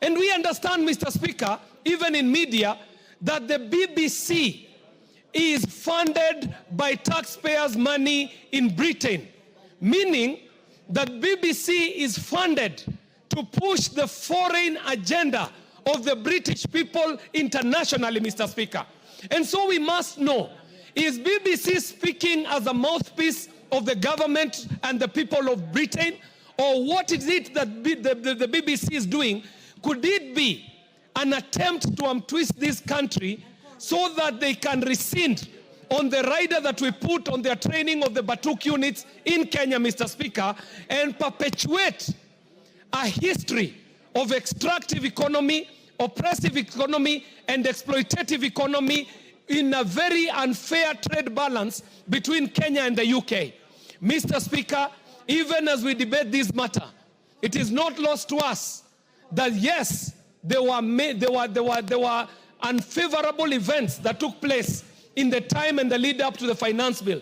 And we understand, Mr. Speaker, even in media, that the BBC is funded by taxpayers' money in Britain, meaning that BBC is funded to push the foreign agenda of the British people internationally, Mr. Speaker. And so we must know, is BBC speaking as a mouthpiece of the government and the people of Britain? Or what is it that the BBC is doing? Could it be an attempt to untwist this country so that they can rescind on the rider that we put on their training of the Batuk units in Kenya, Mr. Speaker, and perpetuate a history of extractive economy, oppressive economy, and exploitative economy in a very unfair trade balance between Kenya and the UK. Mr. Speaker, even as we debate this matter, it is not lost to us that yes, there were unfavorable events that took place in the time and the lead up to the finance bill.